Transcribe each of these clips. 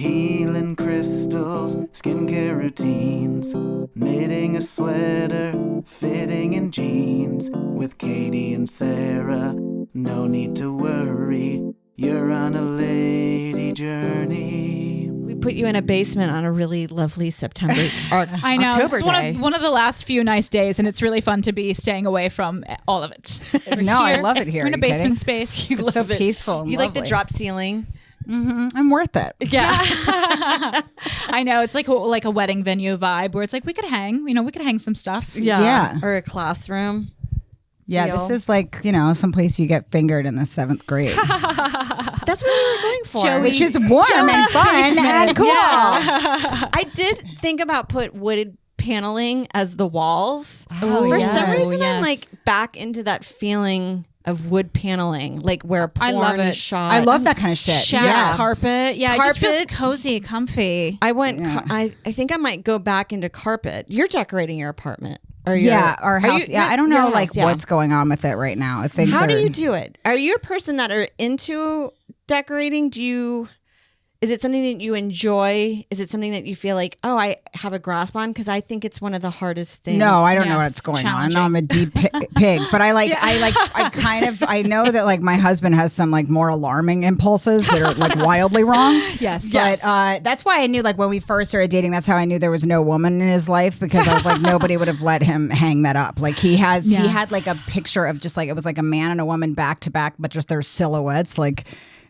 Healing crystals, skincare routines, knitting a sweater, fitting in jeans. With Katie and Sarah, no need to worry, you're on a lady journey. We put you in a basement on a really lovely September I know. October It's day. one of the last few nice days, and it's really fun to be staying away from all of it. No, I love it here. We're in a Are you basement kidding? space. It's so peaceful and You like the lovely. drop ceiling? I'm worth it. Yeah. I know. It's like a wedding venue vibe where it's like we could hang, we could hang some stuff. Yeah. Or a classroom. Yeah, Deal. this is like, someplace you get fingered in the 7th grade. That's what we were going for. Joey- Which is warm and fun and cool. Yeah. I did think about put wooded paneling as the walls. Oh, For yes. some reason, Yes. I'm like back into that feeling of wood paneling, like where porn I love it. is shot. I love that kind of shit. Shag Yes. carpet. Yeah, it just feels Carpet. cozy, comfy. I went. Yeah. I think I might go back into carpet. You're decorating your apartment, or Yeah, our are house. you- I don't your know house, like yeah. what's going on with it right now. Things How do are- you do it? Are you a person that are into decorating? Is it something that you enjoy? Is it something that you feel like, oh, I have a grasp on? Because I think it's one of the hardest things. No, I don't Yeah. know what's going on. Challenging. I'm a deep pig, but I know that like my husband has some like more alarming impulses that are like wildly wrong. Yes. But that's why I knew like when we first started dating, that's how I knew there was no woman in his life, because I was like, nobody would have let him hang that up. Like he had like a picture of just like, it was like a man and a woman back to back, but just their silhouettes, like,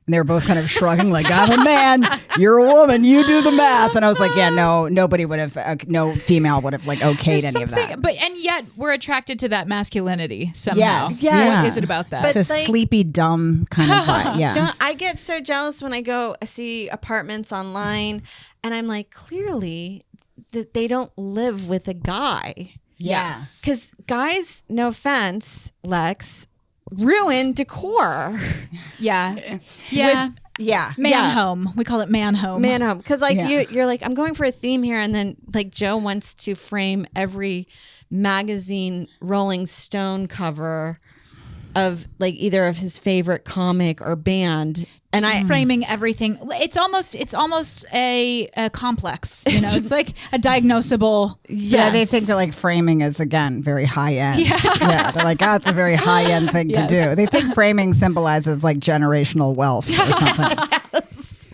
and they were both kind of shrugging like, I'm a man, you're a woman, you do the math. And I was like, yeah, no, nobody would have, no female would have like okayed any of that. And yet we're attracted to that masculinity somehow. Yes. What Yeah. is it about that? It's a like- sleepy, dumb kind of vibe. Yeah. Don't, I get so jealous when I see apartments online, and I'm like, clearly that they don't live with a guy. Yes. Because guys, no offense, Lex, ruin decor. Yeah. Yeah. Yeah. Man Yeah. home. We call it man home. Man home. Because like Yeah. you're like, I'm going for a theme here, and then like Joe wants to frame every magazine Rolling Stone cover of like either of his favorite comic or band. And Just framing everything. It's almost a complex. It's like a diagnosable. Yeah, they think that like framing is again very high end. Yeah, they're like, it's a very high end thing to do. They think framing symbolizes like generational wealth or something.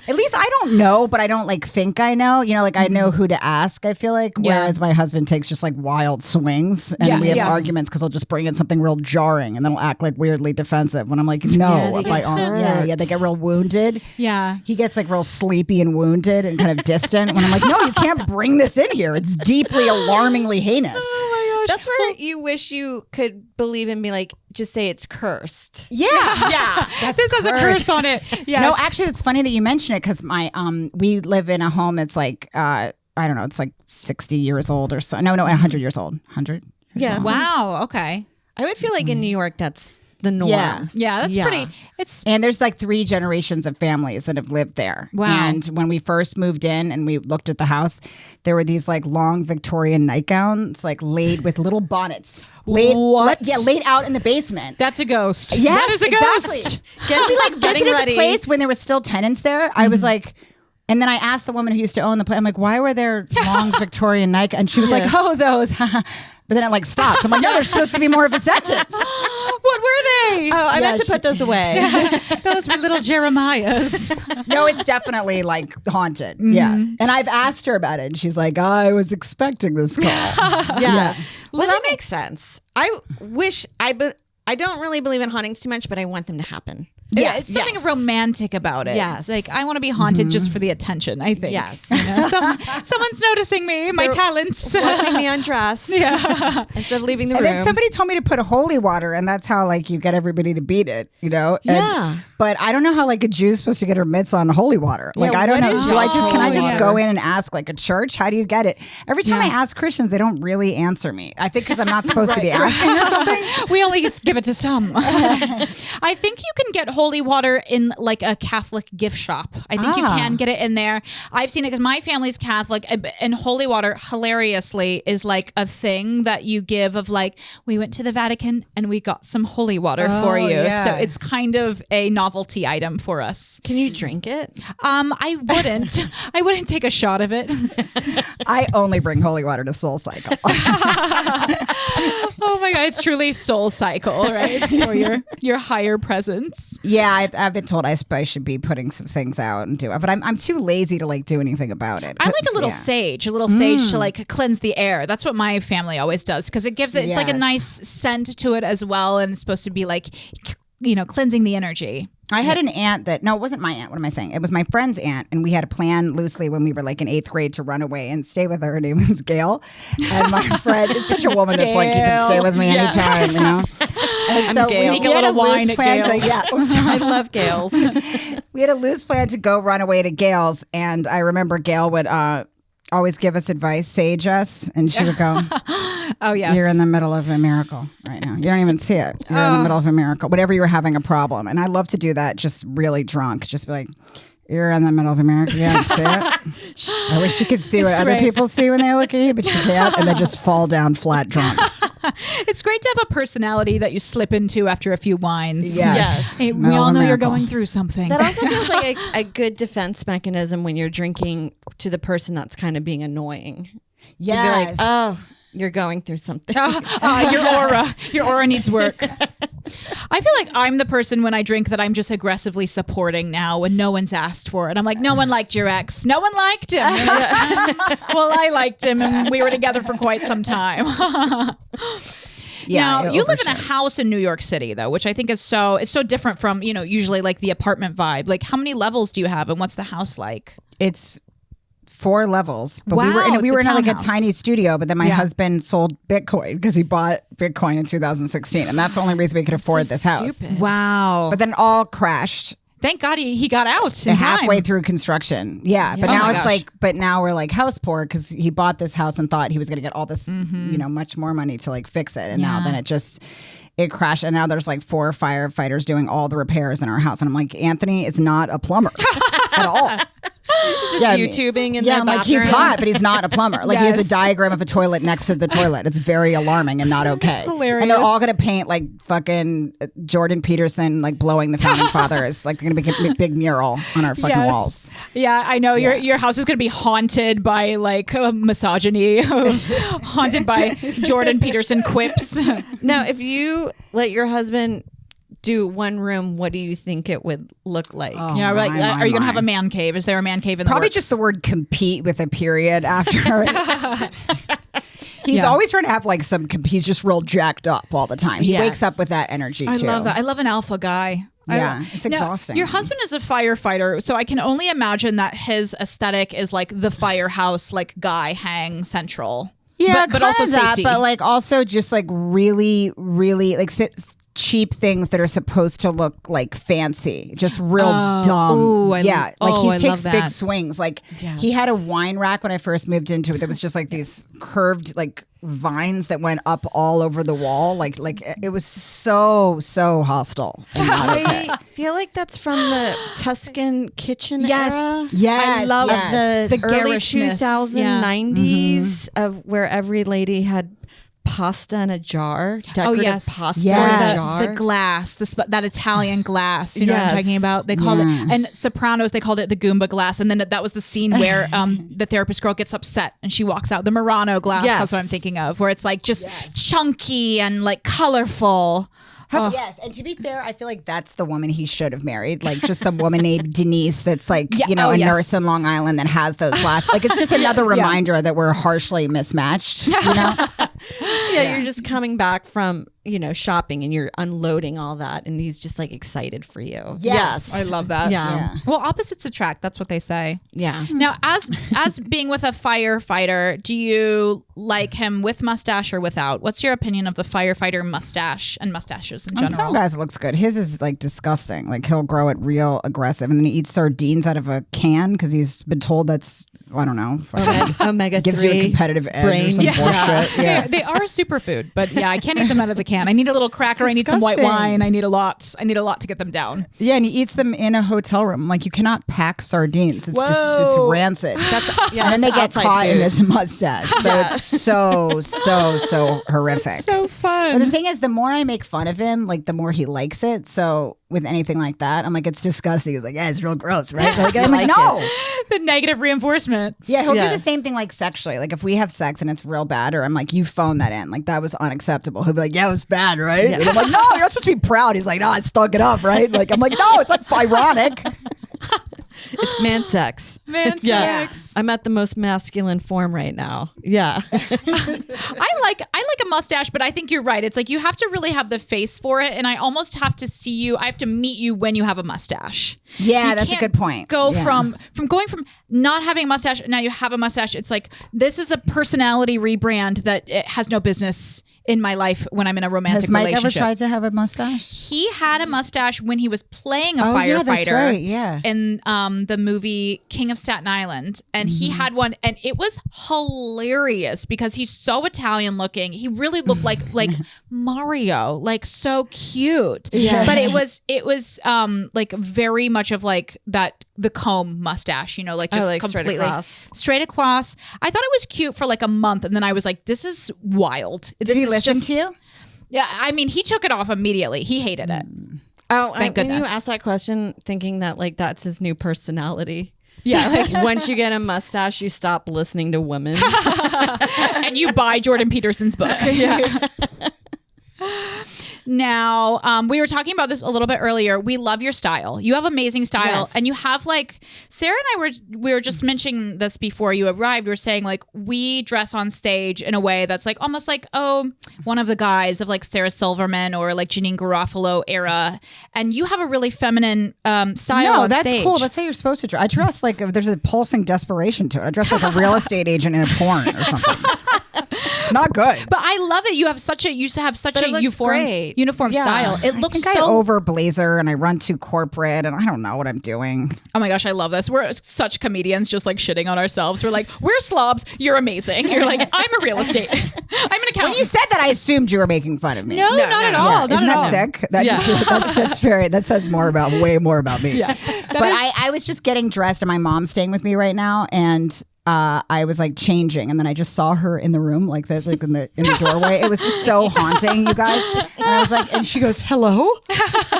At least I don't know, but I don't like think I know. Like I know who to ask, I feel like. Whereas my husband takes just like wild swings, and we have arguments because he'll just bring in something real jarring and then he'll act like weirdly defensive when I'm like, no, they my get arm. hurt. Yeah, they get real wounded. Yeah. He gets like real sleepy and wounded and kind of distant when I'm like, no, you can't bring this in here. It's deeply alarmingly heinous. That's where you wish you could believe and be like, just say it's cursed. Yeah. This has a curse on it. Yes. No, actually, it's funny that you mention it because we live in a home that's like, I don't know, it's like 60 years old or so. No, 100 years old. 100 years Yeah. old. Wow. Okay. I would feel like in New York, that's the norm. Yeah. Yeah. That's pretty. It's And there's like 3 generations of families that have lived there. Wow. And when we first moved in and we looked at the house, there were these like long Victorian nightgowns, like laid with little bonnets. Laid out in the basement. that's a ghost. Yes, that is a exactly. ghost. When we like Getting visited ready. the place when there were still tenants there, I was like, and then I asked the woman who used to own the place, I'm like, why were there long Victorian Nike? And she was like, oh, those. But then it like stopped. I'm like, no, there's supposed to be more of a sentence. What were they? Oh, I meant to put those away. Those were little Jeremiahs. No, it's definitely like haunted. Yeah. And I've asked her about it. And she's like, I was expecting this call. Yeah. Well, that makes sense. I wish I don't really believe in hauntings too much, but I want them to happen. Yeah, it's something romantic about it. Yes. It's like I want to be haunted just for the attention, I think. Yes. Someone's noticing me, my talents. Watching me undress. Yeah. Instead of leaving the And room. then somebody told me to put holy water, and that's how like you get everybody to beat it, And- Yeah. but I don't know how like a Jew's supposed to get her mitts on holy water. Like Yeah, I don't what know. is Can I holy just water? go in and ask like a church? How do you get it? Every time I ask Christians, they don't really answer me. I think because I'm not supposed to be asking or something. We only give it to some. I think you can get holy water in like a Catholic gift shop. I think you can get it in there. I've seen it because my family's Catholic, and holy water hilariously is like a thing that you give of like, we went to the Vatican and we got some holy water for you. yeah. So it's kind of a novelty item for us. Can you drink it? I wouldn't. I wouldn't take a shot of it. I only bring holy water to Soul Cycle. Oh my God, it's truly Soul Cycle, right? It's for your higher presence. Yeah, I've been told I should be putting some things out and do it, but I'm too lazy to like do anything about it. I like a little sage to like cleanse the air. That's what my family always does because it gives it's like a nice scent to it as well, and it's supposed to be like, cleansing the energy. I had an aunt it wasn't my aunt. What am I saying? It was my friend's aunt. And we had a plan loosely when we were like in 8th grade to run away and stay with her. Her name was Gail. And my friend is such a woman that's like, you can stay with me anytime, And so Gail. Sneak a little wine at Gail's. I love Gail's. We had a loose plan to go run away to Gail's. And I remember Gail would always give us advice, sage us. And she would go, oh, yes. You're in the middle of a miracle right now. You don't even see it. You're in the middle of a miracle. Whenever you're having a problem. And I love to do that just really drunk. Just be like, you're in the middle of a miracle. You don't see it. I wish you could see what other people see when they look at you, but you can't. And then just fall down flat drunk. It's great to have a personality that you slip into after a few wines. Yes. Hey, we all know you're going through something. That also feels like a good defense mechanism when you're drinking to the person that's kind of being annoying. Yes. To be like, oh, you're going through something. Your aura needs work. I feel like I'm the person when I drink that I'm just aggressively supporting now when no one's asked for it. I'm like, no one liked your ex. No one liked him. Well, I liked him and we were together for quite some time. Now, you live in a house in New York City, though, which I think is so different from, usually like the apartment vibe. Like, how many levels do you have and what's the house like? It's 4 levels, but Wow, we were in like a townhouse. tiny studio, but then my husband sold Bitcoin because he bought Bitcoin in 2016. And that's the only reason we could afford this house. Wow. But then it all crashed. Thank God he got out in time. Halfway through construction. Yeah. But now it's like, but now we're like house poor because he bought this house and thought he was going to get all this, much more money to like fix it. And now then it crashed. And now there's like 4 firefighters doing all the repairs in our house. And I'm like, Anthony is not a plumber at all. Just YouTubing in the I'm like, he's hot, but he's not a plumber. Like he has a diagram of a toilet next to the toilet. It's very alarming and not okay. Hilarious. And they're all going to paint like fucking Jordan Peterson, like blowing the founding fathers. Like they're going to be a big mural on our fucking walls. Yeah, I know. Your house is going to be haunted by like misogyny, haunted by Jordan Peterson quips. Now, if you let your husband do one room, what do you think it would look like? Are you going to have a man cave? Is there a man cave in the Probably works? just the word compete with a period after. He's always trying to have like he's just real jacked up all the time. He wakes up with that energy too. I love that. I love an alpha guy. Yeah, it's exhausting. Now, your husband is a firefighter, so I can only imagine that his aesthetic is like the firehouse, like guy hang central. Yeah, but also safety. But like also just like really, really like cheap things that are supposed to look like fancy, just real dumb. Ooh, he takes that. big swings. Like he had a wine rack when I first moved into it. There was just like these curved like vines that went up all over the wall. Like it was so hostile. And not okay. I feel like that's from the Tuscan kitchen era. Yes, I love the early garishness. 2090s of where every lady had pasta in a jar, decorative pasta in a jar. The glass, that Italian glass. You know what I'm talking about? They called it, and Sopranos, they called it the Goomba glass. And then that was the scene where the therapist girl gets upset and she walks out. The Murano glass, that's what I'm thinking of, where it's like just chunky and like colorful. Yes, and to be fair, I feel like that's the woman he should have married. Like just some woman named Denise that's like, a nurse in Long Island that has those glasses. Like it's just another reminder that we're harshly mismatched, You're just coming back from, shopping and you're unloading all that and he's just like excited for you. Yes. I love that. Yeah. Well, opposites attract. That's what they say. Yeah. Now, as being with a firefighter, do you like him with mustache or without? What's your opinion of the firefighter mustache and mustaches in general? Some guys it looks good. His is like disgusting. Like he'll grow it real aggressive and then he eats sardines out of a can because he's been told that's, I don't know. Omega-3 gives you a competitive edge or some bullshit. Yeah. They are a superfood, but I can't eat them out of the can. I need a little cracker. I need some white wine. I need a lot to get them down. Yeah, and he eats them in a hotel room. Like you cannot pack sardines. It's just it's rancid. And then they get caught in his mustache. So it's so horrific. So fun. But the thing is, the more I make fun of him, like the more he likes it. So with anything like that. I'm like, it's disgusting. He's like, yeah, it's real gross, right? Like, I'm like, no. The negative reinforcement. Yeah, he'll do the same thing like sexually. Like if we have sex and it's real bad, or I'm like, you phoned that in. Like that was unacceptable. He'll be like, yeah, it was bad, right? Yeah. And I'm like, no, you're not supposed to be proud. He's like, no, I stunk it up, right? Like I'm like, no, it's not ironic. It's man sex. Man sex. I'm at the most masculine form right now. Yeah. I like a mustache, but I think you're right. It's like you have to really have the face for it, and I almost have to see you. I have to meet you when you have a mustache. Yeah, You that's a can't good point. Go Yeah. from going from not having a mustache, and now you have a mustache. It's like this is a personality rebrand that it has no business in my life when I'm in a romantic Has Mike relationship. ever tried to have a mustache? He had a mustache when he was playing a firefighter. Yeah, that's right. Yeah. In the movie King of Staten Island, and he had one, and it was hilarious because he's so Italian looking. He really looked like Mario, like so cute. Yeah. But it was like very much of like the comb mustache, like just like completely straight across. I thought it was cute for like a month, and then I was like, this is wild. This Did he is listen just, to you? Yeah, I mean, he took it off immediately. He hated it. Oh, Thank when goodness. you asked that question, thinking that like that's his new personality. Yeah, Like once you get a mustache, you stop listening to women. and you buy Jordan Peterson's book. Now, we were talking about this a little bit earlier. We love your style. You have amazing style. Yes. And you have like, Sarah and we were just mentioning this before you arrived. We were saying like, we dress on stage in a way that's like, almost like, one of the guys of like Sarah Silverman or like Janine Garofalo era. And you have a really feminine style No, on that's stage. cool. That's how you're supposed to dress. I dress like there's a pulsing desperation to it. I dress like a real estate agent in a porn or something. It's not good. But I love it. You have such a it looks great. uniform Yeah. style. It I looks think so I over blazer and I run too corporate and I don't know what I'm doing. Oh my gosh, I love this. We're such comedians just like shitting on ourselves. We're like, we're slobs. You're amazing. You're like, I'm a real estate. I'm an accountant. When you said that, I assumed you were making fun of me. no, not at all. Yeah. Not Isn't at that all. sick? That's very. That says way more about me. Yeah. But I was just getting dressed, and my mom's staying with me right now, and I was like changing, and then I just saw her in the room like this, like in the doorway. It was so haunting, you guys. And I was like, and she goes, "Hello,"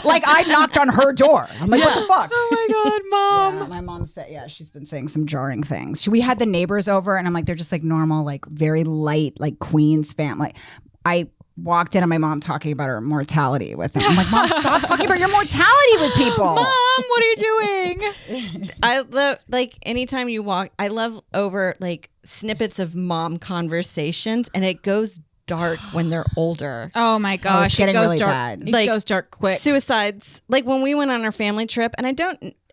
like I knocked on her door. I'm like, what the fuck? Oh my God, Mom. Yeah, my mom said, she's been saying some jarring things. We had the neighbors over, and I'm like, they're just like normal, like very light, like Queens family. I walked in on my mom talking about her mortality with them. I'm like, Mom, stop talking about your mortality with people. Mom, what are you doing? I love like anytime you walk. I love over like snippets of mom conversations, and it goes dark when they're older. Oh my gosh, it's getting it goes really dark. bad. It Like, goes dark quick. Suicides. Like when we went on our family trip, and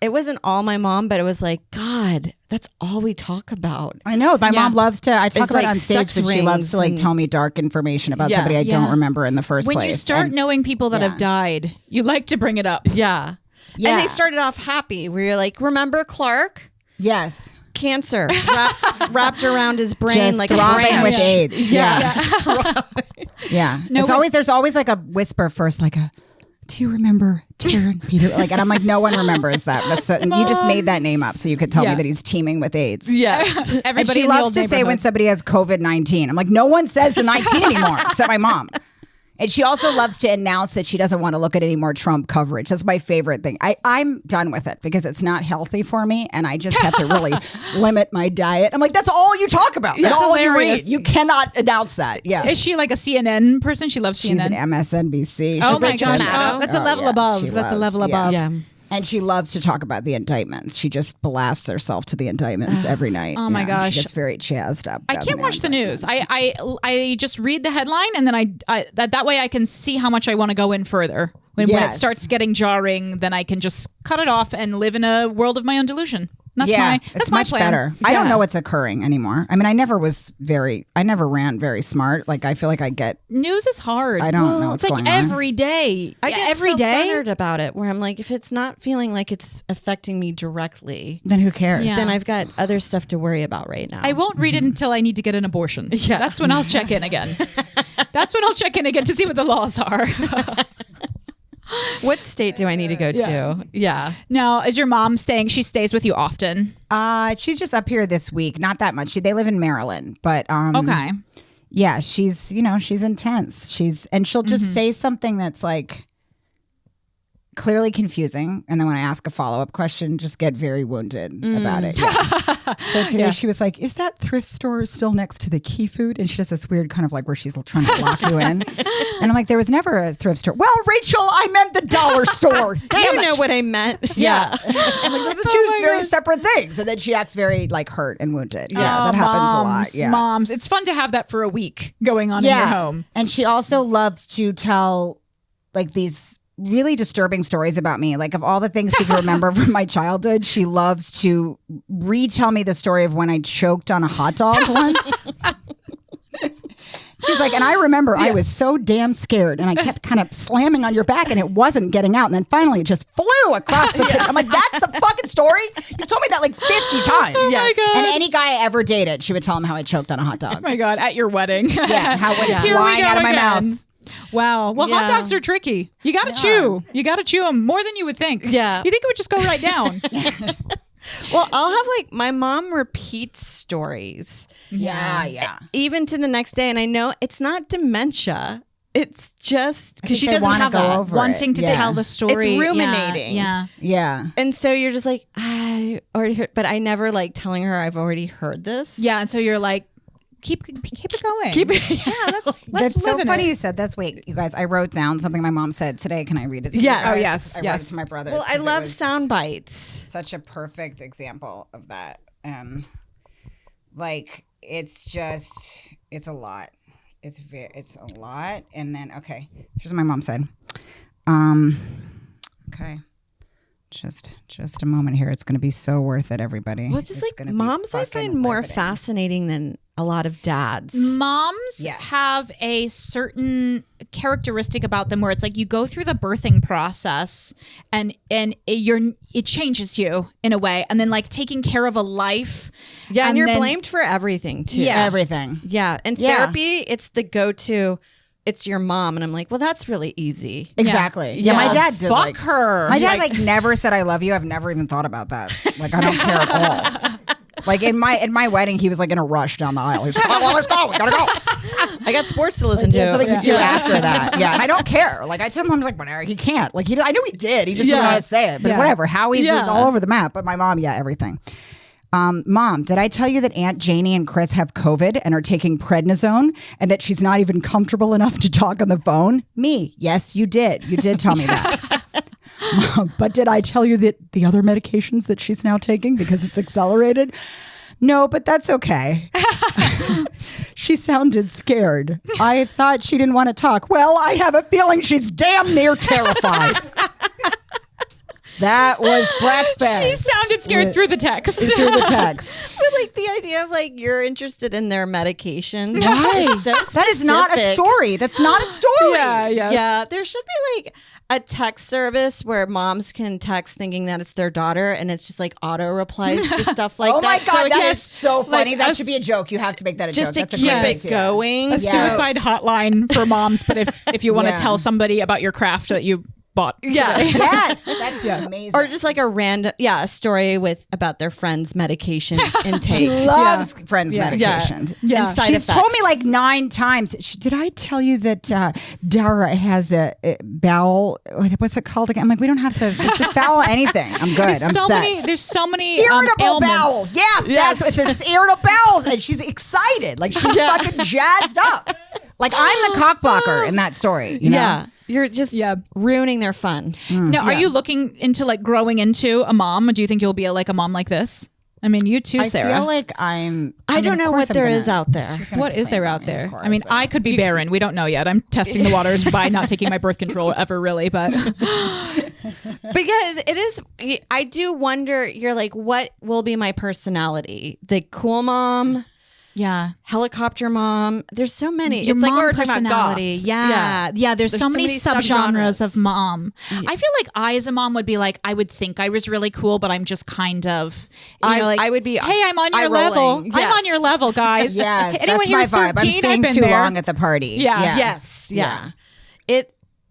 it wasn't all my mom, but it was like, God, that's all we talk about. I know. My Yeah. mom loves to, I talk It's about like it on stage, sex but she loves rings to like and- tell me dark information about Yeah. somebody I Yeah. don't remember in the first place. When you start And- knowing people that Yeah. have died, you like to bring it up. Yeah. Yeah. And they started off happy where you're like, remember Clark? Yes. Cancer wrapped around his brain Just like a throbbing branch. with AIDS. Yeah. Yeah. No, There's always like a whisper first, like do you remember Taryn Peter? Like, and I'm like, no one remembers that. You just made that name up so you could tell Yeah. me that he's teeming with AIDS. Yes. And Everybody she in the loves old to say when neighborhood. somebody has COVID-19. I'm like, no one says the 19 anymore except my mom. And she also loves to announce that she doesn't want to look at any more Trump coverage. That's my favorite thing. I'm done with it because it's not healthy for me, and I just have to really limit my diet. I'm like, that's all you talk about. That's all you hilarious. read. You cannot announce that. Yeah. Is she like a CNN person? She loves She's an CNN. MSNBC. Oh She my puts gosh, in- that's a level yes, above. she That's a loves, level above. Yeah. And she loves to talk about the indictments. She just blasts herself to the indictments every night. Oh my gosh. She gets very jazzed up. I about can't watch the news. indictments. I just read the headline, and then I that way I can see how much I want to go in further. When it Yes. starts getting jarring, then I can just cut it off and live in a world of my own delusion. That's it's that's my much plan. better. I don't Yeah. know what's occurring anymore. I mean, I never ran very smart. Like, I feel like I get, News is hard. I don't know It's what's like going on. every day. I get every day. self-centered about it where I'm like, if it's not feeling like it's affecting me directly, then who cares? Yeah. then I've got other stuff to worry about right now. I won't read it until I need to get an abortion. Yeah. That's when I'll check in again. That's when I'll check in again to see what the laws are. What state do I need to go to? Yeah. Now, is your mom staying? She stays with you often. She's just up here this week. Not that much. They live in Maryland, but Okay. yeah, she's intense. She'll just say something that's like, clearly confusing. And then when I ask a follow-up question, just get very wounded about it. Yeah. So today she was like, is that thrift store still next to the Key Food? And she does this weird kind of like where she's trying to lock you in. And I'm like, there was never a thrift store. Well, Rachel, I meant the dollar store. You know what I meant. Yeah. I'm like, those are two very separate things. And then she acts very like hurt and wounded. Yeah, that happens a lot. Yeah. Moms. It's fun to have that for a week going on in your home. And she also loves to tell like these really disturbing stories about me. Like of all the things she can remember from my childhood, she loves to retell me the story of when I choked on a hot dog once. She's like, and I remember I was so damn scared and I kept kind of slamming on your back and it wasn't getting out. And then finally it just flew across the kitchen. I'm like, that's the fucking story? You've told me that like 50 times. Oh my God. And any guy I ever dated, she would tell him how I choked on a hot dog. Oh my God, at your wedding. Yeah, how it went flying out of my mouth. Wow. Well, hot dogs are tricky. You got to chew. You got to chew them more than you would think. Yeah. You think it would just go right down. Well, I'll have like my mom repeats stories. Yeah. Even to the next day. And I know it's not dementia. It's just because she they doesn't wanna have go that over wanting it. to Yeah. tell the story. It's ruminating. Yeah. And so you're just like, I already heard, but I never like telling her I've already heard this. Yeah. And so you're like, keep it going. Yeah. Let's That's live so in funny it. you said this. Wait, you guys, I wrote down something my mom said today. Can I read it to Yes. you guys? Oh, yes, I wrote yes. it to my brothers. Well, I 'cause it love was sound bites. Such a perfect example of that. Like, it's a lot. It's a lot. And then, okay, here's what my mom said. Okay. Just a moment here. It's going to be so worth it, everybody. Well, it's just It's like gonna be moms I fucking find more riveting. fascinating than a lot of dads. Moms Yes. have a certain characteristic about them where it's like you go through the birthing process and it changes you in a way, and then like taking care of a life. Yeah, and you're then- blamed for everything too. Yeah. Everything. Yeah. And Yeah. therapy, it's the go-to. It's your mom. And I'm like, well, that's really easy. Exactly. Yeah. My dad did. Fuck her. My dad like never said I love you. I've never even thought about that. Like I don't care at all. Like in my wedding, he was like in a rush down the aisle. He was like, well, let's go. We gotta go. I got sports to listen He had to. something to do after that. Yeah, and I don't care. Like I sometimes like whatever. He can't. Like I knew he did. He just doesn't know how to say it. But whatever. Howie's is all over the map. But my mom, everything. Mom, did I tell you that Aunt Janie and Chris have COVID and are taking prednisone and that she's not even comfortable enough to talk on the phone? Me. Yes, you did. You did tell me that. Mom, but did I tell you that the other medications that she's now taking because it's accelerated? No, but that's okay. She sounded scared. I thought she didn't want to talk. Well, I have a feeling she's damn near terrified. That was breakfast. She sounded scared through the text. Through the text. But like the idea of like you're interested in their medication. Right. So That is not a specific. story. That's not a story. Yeah, there should be like a text service where moms can text thinking that it's their daughter, and it's just like auto replies to stuff like Oh that. my God, that it is so funny. like that a should be a joke. You have to make that a just joke. to That's a keep great it idea. going. A suicide hotline for moms, but if you want to Yeah. tell somebody about your craft that you bought. Yeah. Yes, that's amazing. Or just like a random, a story about their friend's medication intake. She loves friends' medication. Yeah. And side She's effects. told me like 9 times. Did I tell you that Dara has a bowel? What's it called again? I'm like, we don't have to. It's just bowel anything. I'm good. There's I'm so set. many. There's so many Irritable ailments. bowels. Yes, that's what it says. Irritable bowels, and she's excited. Like she's fucking jazzed up. Like I'm the cockblocker in that story. You know? Yeah. You're just ruining their fun. Now, are you looking into like growing into a mom? Do you think you'll be like a mom like this? I mean, you too, Sarah. I feel like I don't know what there is out there. What is there out there? I mean, I could be barren. We don't know yet. I'm testing the waters by not taking my birth control ever, really. But Because it is, I do wonder, you're like, what will be my personality? The cool mom, yeah, helicopter mom. There's so many. your it's like mom we were talking about personality. goth. Yeah. There's so many subgenres of mom. I feel like I, as a mom, would be like, I would think I was really cool, but I'm just kind of. I would be. Hey, I'm on your eye-rolling. level. Yes. I'm on your level, guys. Yes, Anyone that's here my vibe. 13? I'm I've staying been too there. long at the party. Yeah. Yes. Yeah.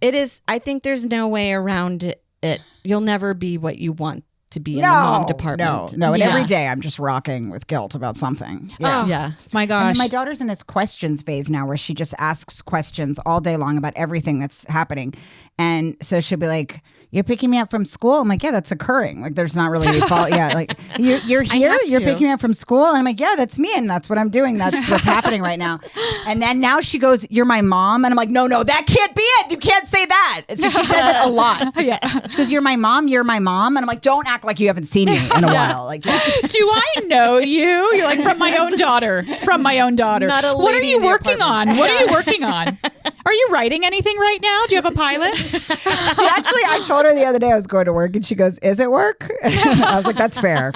It is. I think there's no way around it. You'll never be what you want to be in the mom department. No. And Yeah. every day I'm just rocking with guilt about something. Yeah. Oh, Yeah. my And gosh. then my daughter's in this questions phase now where she just asks questions all day long about everything that's happening. And so she'll be like, you're picking me up from school. I'm like, yeah, that's occurring. Like, there's not really any fault. Yeah, like you're here. You're picking me up from school, and I'm like, yeah, that's me, and that's what I'm doing. That's what's happening right now. And then now she goes, you're my mom, and I'm like, no, that can't be it. You can't say that. So she says it a lot. Yeah. She goes, you're my mom, and I'm like, don't act like you haven't seen me in a while. Like, yeah. Do I know you? You're like, from my own daughter. Not a What are lady you in the working on? apartment. What are you working on? Are you writing anything right now? Do you have a pilot? I told her the other day I was going to work, and she goes, is it work? I was like, that's fair.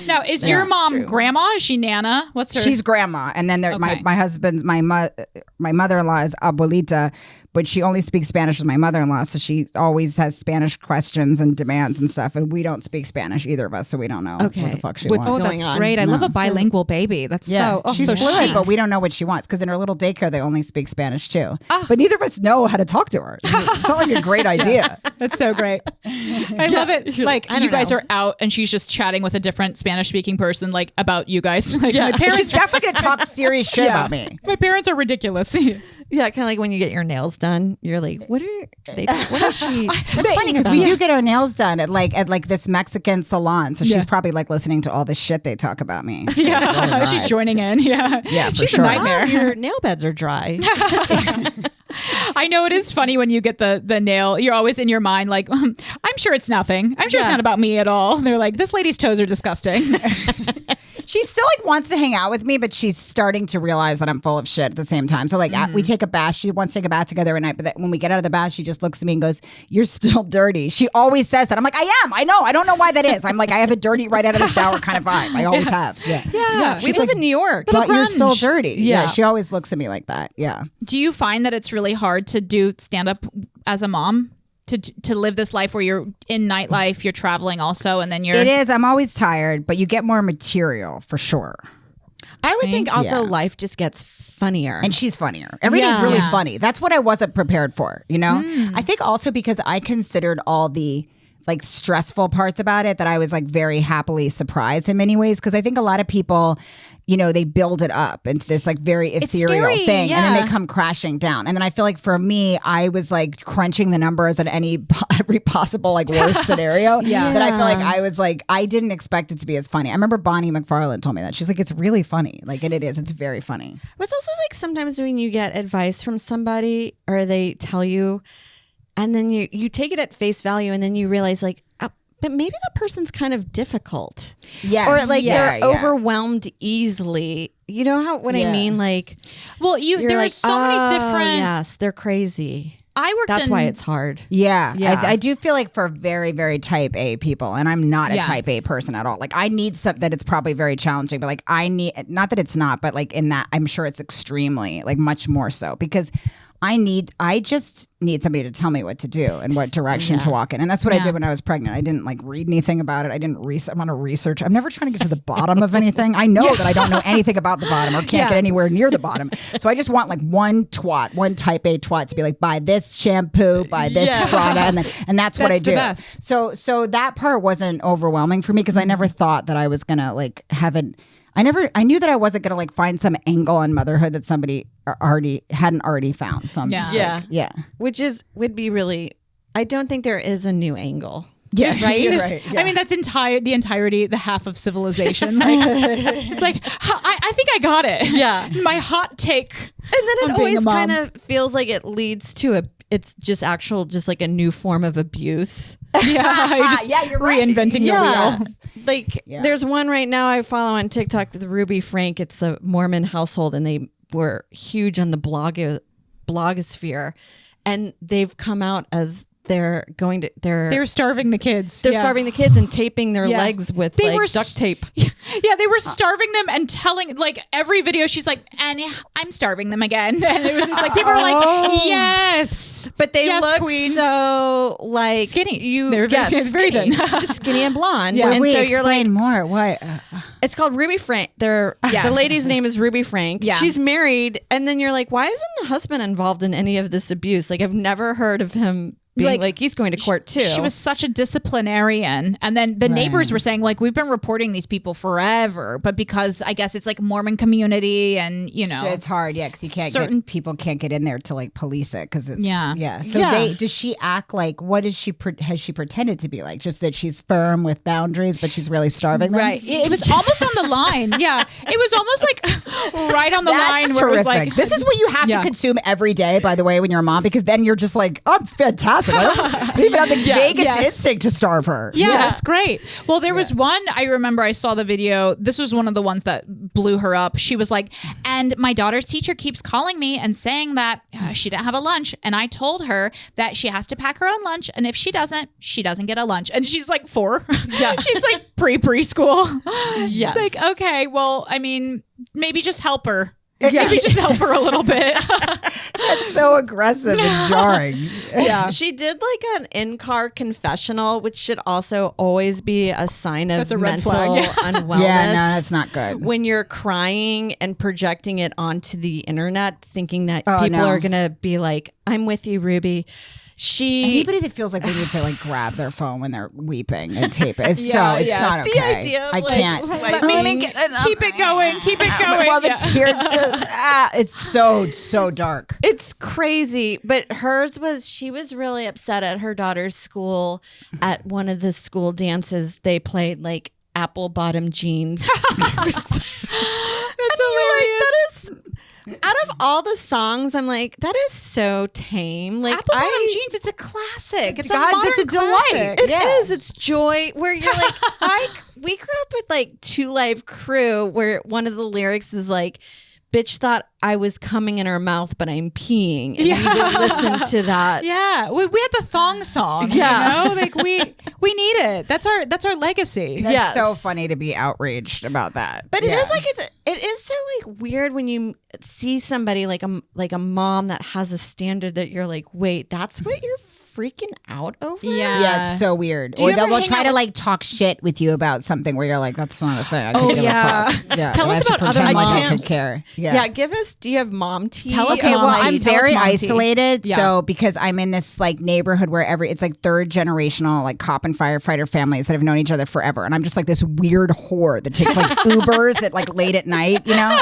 Now, is your mom grandma? Is she Nana? What's her? She's grandma, and then my husband's my mother-in-law is abuelita, but she only speaks Spanish with my mother-in-law, so she always has Spanish questions and demands and stuff, and we don't speak Spanish, either of us, so we don't know what the fuck she wants. Oh, that's great. I love a bilingual baby. That's she's fluent, but we don't know what she wants, because in her little daycare they only speak Spanish too. But neither of us know how to talk to her. It's not like a great idea. That's so great. I love it. Like, you guys are out and she's just chatting with a different Spanish speaking person, like, about you guys. Like, my parents, she's definitely gonna talk serious shit about me. My parents are ridiculous. Yeah, kind of like when you get your nails done. You're like, what is she? It's funny because we do get our nails done at like this Mexican salon, so she's probably like listening to all the shit they talk about me. So yeah, really nice. she's joining in. Yeah, for she's sure. a nightmare. Oh, your nail beds are dry. I know it is funny when you get the nail. You're always in your mind like, I'm sure it's nothing. I'm sure it's not about me at all. They're like, this lady's toes are disgusting. She still like wants to hang out with me, but she's starting to realize that I'm full of shit at the same time. So like we take a bath. She wants to take a bath together at night, but when we get out of the bath, she just looks at me and goes, "You're still dirty." She always says that. I'm like, I am. I know. I don't know why that is. I'm like, I have a dirty right out of the shower kind of vibe. I always have. Yeah. We live in New York. But you're grunge. still dirty. Yeah. She always looks at me like that. Yeah. Do you find that it's really hard to do stand up as a mom? To live this life where you're in nightlife, you're traveling also, and then you're... It is. I'm always tired, but you get more material for sure. I would think also life just gets funnier. And she's funnier. Everybody's really funny. That's what I wasn't prepared for, you know? I think also because I considered all the like stressful parts about it that I was like very happily surprised in many ways, because I think a lot of people, you know, they build it up into this like very ethereal thing and then they come crashing down. And then I feel like for me, I was like crunching the numbers at every possible like worst scenario that I feel like I was like, I didn't expect it to be as funny. I remember Bonnie McFarlane told me that. She's like, it's really funny. Like, and it is. It's very funny. But it's also like sometimes when you get advice from somebody or they tell you, and then you take it at face value, and then you realize like, oh, but maybe that person's kind of difficult. Yes. Or like they're overwhelmed easily. You know what I mean? Like, well, there are so many different... Yes, they're crazy. That's why it's hard. Yeah. I do feel like for very, very type A people, and I'm not a type A person at all. Like I need something that it's probably very challenging, but like I need, not that it's not, but like in that, I'm sure it's extremely, like much more so, because I just need somebody to tell me what to do and what direction to walk in. And that's what I did when I was pregnant. I didn't like read anything about it. I didn't I'm on a research. I'm never trying to get to the bottom of anything. I know that I don't know anything about the bottom or can't get anywhere near the bottom. So I just want like one type A twat to be like, buy this shampoo, buy this product. And that's what I do. Best. So that part wasn't overwhelming for me, because I never thought that I was going to like have I knew that I wasn't going to like find some angle on motherhood that somebody hadn't already found. So I'm just like, Which would be really, I don't think there is a new angle. Yeah, right. I mean, that's the entirety, the half of civilization. Like, it's like, I think I got it. Yeah. My hot take. And then it always kind of feels like it leads to it's just like a new form of abuse. Yeah, you're reinventing the wheel. Like there's one right now I follow on TikTok, the Ruby Frank. It's a Mormon household, and they were huge on the blogosphere, and they've come out as they're starving the kids. They're starving the kids and taping their legs with duct tape. Yeah, they were starving them and telling, like, every video she's like, and I'm starving them again. And it was just like, people are like, yes. But they look queen. so like skinny. They're very thin. Just skinny and blonde. Yeah. And so you're like, more. What? It's called Ruby Frank. The lady's name is Ruby Frank. Yeah. She's married. And then you're like, why isn't the husband involved in any of this abuse? Like, I've never heard of him being like he's going to court too. She was such a disciplinarian. And then the neighbors were saying, like, we've been reporting these people forever, but because I guess it's like Mormon community and, you know. It's hard, because you can't people can't get in there to like police it because it's, So does she act like, what has she pretended to be like? Just that she's firm with boundaries, but she's really starving them? Right. It was almost on the line. Yeah. It was almost like right on the line where terrific. it was like. This is what you have to consume every day, by the way, when you're a mom, because then you're just like, I'm fantastic. I don't even have the vaguest instinct to starve her. Yeah, that's great. Well, there was one, I remember I saw the video. This was one of the ones that blew her up. She was like, and my daughter's teacher keeps calling me and saying that she didn't have a lunch. And I told her that she has to pack her own lunch. And if she doesn't get a lunch. And she's like 4. Yeah. She's like preschool. Yes. It's like, okay, well, I mean, maybe just help her. Yeah. Maybe just help her a little bit. That's so aggressive and jarring. Yeah. She did like an in-car confessional, which should also always be a sign of mental unwellness. Yeah, no, that's not good. When you're crying and projecting it onto the internet, thinking that people are going to be like, I'm with you, Ruby. Anybody that feels like they need to like grab their phone when they're weeping and tape it. It's not okay. The idea of, I can't. Let me keep it going. Keep it going. While the tears it's so dark. It's crazy. But hers was, she was really upset at her daughter's school. At one of the school dances, they played like apple bottom jeans. That's hilarious. Out of all the songs, I'm like, that is so tame. Like Apple Bottom Jeans, it's a classic. It's a delight. It is. It's joy. Where you're like, we grew up with like 2 Live Crew, where one of the lyrics is like, bitch thought I was coming in her mouth, but I'm peeing. And we would listen to that. Yeah, we had the thong song. Yeah, you know, like we need it. That's our legacy. That's so funny to be outraged about that. But it is like it is so like weird when you see somebody like a mom that has a standard that you're like, wait, that's what you're freaking out over? Yeah, it's so weird. Or they'll try to like talk shit with you about something where you're like, that's not a thing. Tell us about other moms. Yeah, give us. Do you have mom tea? Tell us. Okay, well, I'm Tell very us mom isolated. tea. So because I'm in this like neighborhood where it's like 3rd generational like cop and firefighter families that have known each other forever, and I'm just like this weird whore that takes like Ubers at like late at night, you know.